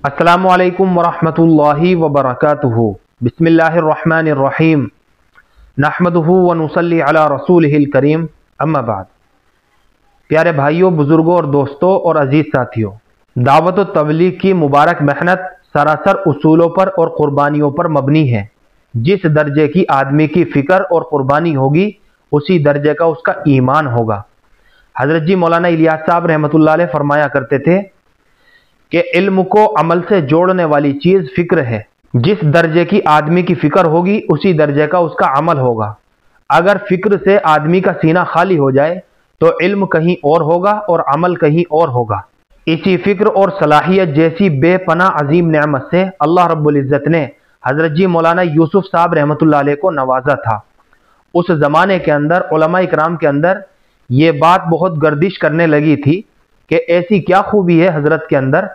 अस्सलामु अलैकुम वरहमतुल्लाहि वबरकातुहू। बिस्मिल्लाहिर्रहमानिर्रहीम। नहमदुहू व नुसल्ली अला रसूलिहिल करीम। अम्मा बाद। प्यारे भाइयों, बुजुर्गों और दोस्तों और अजीज साथियों, दावत व तबलीग की मुबारक मेहनत सरासर उसूलों पर और कुर्बानियों पर मबनी है। जिस दर्जे की आदमी की फ़िक्र और कुर्बानी होगी, उसी दर्जे का उसका ईमान होगा। हज़रत जी मौलाना इलियास साहब रहमतुल्लाह अलैह फरमाया करते थे कि इल्म को अमल से जोड़ने वाली चीज़ फ़िक्र है। जिस दर्जे की आदमी की फ़िक्र होगी, उसी दर्जे का उसका अमल होगा। अगर फ़िक्र से आदमी का सीना खाली हो जाए तो इल्म कहीं और होगा और अमल कहीं और होगा। इसी फ़िक्र और सलाहियत जैसी बेपनाह अजीम नेमत से अल्लाह रब्बुल इज़्ज़त ने हज़रत जी मौलाना यूसुफ साहब रहमतुल्लाह अलैह को नवाजा था। उस ज़माने के अंदर उलमा इकराम के अंदर ये बात बहुत गर्दिश करने लगी थी कि ऐसी क्या खूबी है हज़रत के अंदर,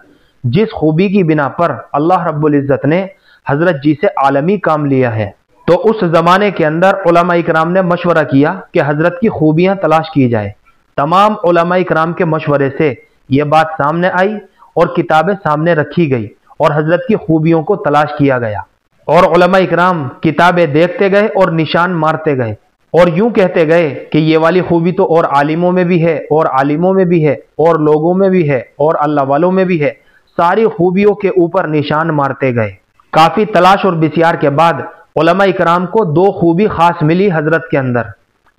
जिस खूबी की बिना पर अल्लाह रब्बुल इज़्ज़त ने हज़रत जी से आलमी काम लिया है। तो उस ज़माने के अंदर उलमा इकराम ने मशवरा किया कि हज़रत की खूबियाँ तलाश की जाए। तमाम उलमा इकराम के मशवरे से ये बात सामने आई और किताबें सामने रखी गई और हज़रत की खूबियों को तलाश किया गया। और उलमा इकराम किताबें देखते गए और निशान मारते गए और यूं कहते गए कि ये वाली खूबी तो और आलिमों में भी है और आलिमों में भी है और लोगों में भी है और अल्लाह वालों में भी है। सारी खूबियों के ऊपर निशान मारते गए। काफ़ी तलाश और बिसियार के बाद उलमा इकराम को दो खूबी खास मिली हज़रत के अंदर,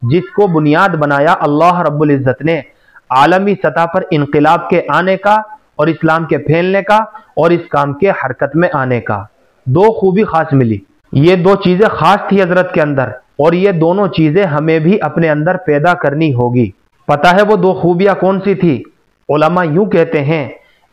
जिसको बुनियाद बनाया अल्लाह रब्बुल इज़्ज़त ने आलमी सतह पर इनकलाब के आने का और इस्लाम के फैलने का और इस काम के हरकत में आने का। दो खूबी खास मिली। ये दो चीज़ें खास थी हज़रत के अंदर और ये दोनों चीज़ें हमें भी अपने अंदर पैदा करनी होगी। पता है वो दो खूबियाँ कौन सी थी? उलमा यूं कहते हैं,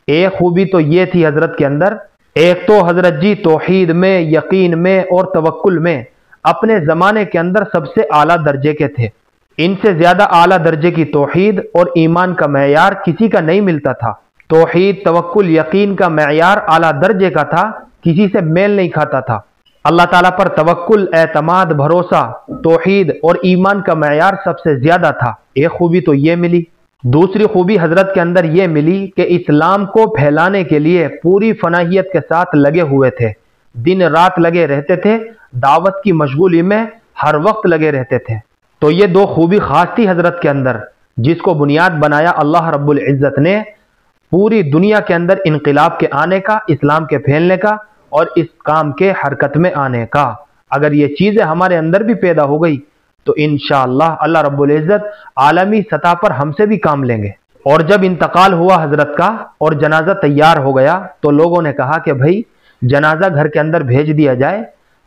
एक खूबी तो ये थी हज़रत के अंदर, एक तो हज़रत जी तौहीद में, यकीन में और तवक्कुल में अपने ज़माने के अंदर सबसे आला दर्जे के थे। इनसे ज़्यादा आला दर्जे की तौहीद और ईमान का मेयार किसी का नहीं मिलता था। तौहीद, तवक्कुल, यकीन का मेयार आला दर्जे का था, किसी से मेल नहीं खाता था। अल्लाह ताला पर तवक्कुल, एतमाद, भरोसा, तौहीद और ईमान का मेयार सबसे ज़्यादा था। एक खूबी तो ये मिली। दूसरी खूबी हज़रत के अंदर ये मिली कि इस्लाम को फैलाने के लिए पूरी फनाहियत के साथ लगे हुए थे। दिन रात लगे रहते थे, दावत की मशगूली में हर वक्त लगे रहते थे। तो ये दो खूबी खास थी हज़रत के अंदर, जिसको बुनियाद बनाया अल्लाह रब्बुल इज़्ज़त ने पूरी दुनिया के अंदर इनकलाब के आने का, इस्लाम के फैलने का और इस काम के हरकत में आने का। अगर ये चीज़ें हमारे अंदर भी पैदा हो गई तो इंशाअल्लाह अल्लाह रब्बुल इज़्ज़त आलमी सतह पर हमसे भी काम लेंगे। और जब इंतकाल हुआ हज़रत का और जनाजा तैयार हो गया तो लोगों ने कहा कि भाई जनाजा घर के अंदर भेज दिया जाए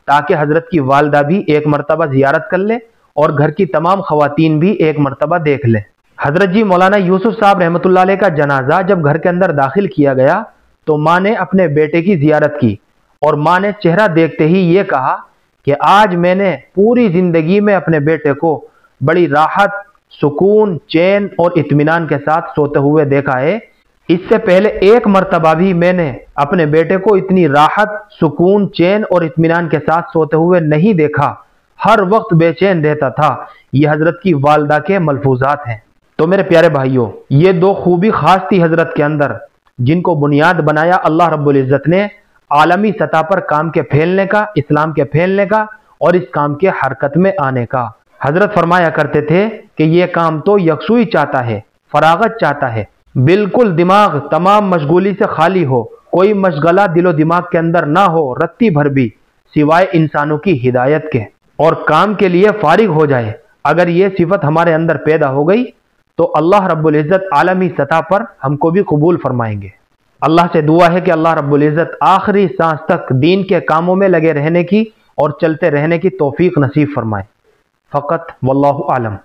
ताकि हज़रत की वालदा भी एक मरतबा ज़ियारत कर ले और घर की तमाम ख़वातीन भी एक मरतबा देख ले। हज़रत जी मौलाना यूसुफ साहब रहमतुल्लाह अलैह का जनाजा जब घर के अंदर दाखिल किया गया तो माँ ने अपने बेटे की ज़ियारत की और माँ ने चेहरा देखते ही ये कहा कि आज मैंने पूरी ज़िंदगी में अपने बेटे को बड़ी राहत, सुकून, चैन और इत्मीनान के साथ सोते हुए देखा है। इससे पहले एक मरतबा भी मैंने अपने बेटे को इतनी राहत, सुकून, चैन और इत्मीनान के साथ सोते हुए नहीं देखा। हर वक्त बेचैन रहता था। ये हज़रत की वालदा के मलफूजात हैं। तो मेरे प्यारे भाइयों, ये दो खूबी खास थी हज़रत के अंदर, जिनको बुनियाद बनाया अल्लाह रब्बुल इज़्ज़त ने आलमी सतह पर काम के फैलने का, इस्लाम के फैलने का और इस काम के हरकत में आने का। हज़रत फरमाया करते थे कि ये काम तो यकसुई चाहता है, फरागत चाहता है। बिल्कुल दिमाग तमाम मशगूली से खाली हो, कोई मशगला दिलो दिमाग के अंदर ना हो रत्ती भर भी, सिवाय इंसानों की हिदायत के, और काम के लिए फारिग हो जाए। अगर ये सिफत हमारे अंदर पैदा हो गई तो अल्लाह रब्बुल इज़्ज़त आलमी सतह पर हमको भी कबूल फरमाएंगे। अल्लाह से दुआ है कि अल्लाह रब्बुल इज़्ज़त आखिरी सांस तक दीन के कामों में लगे रहने की और चलते रहने की तौफीक नसीब फरमाए। फ़कत वल्लाहु आलम।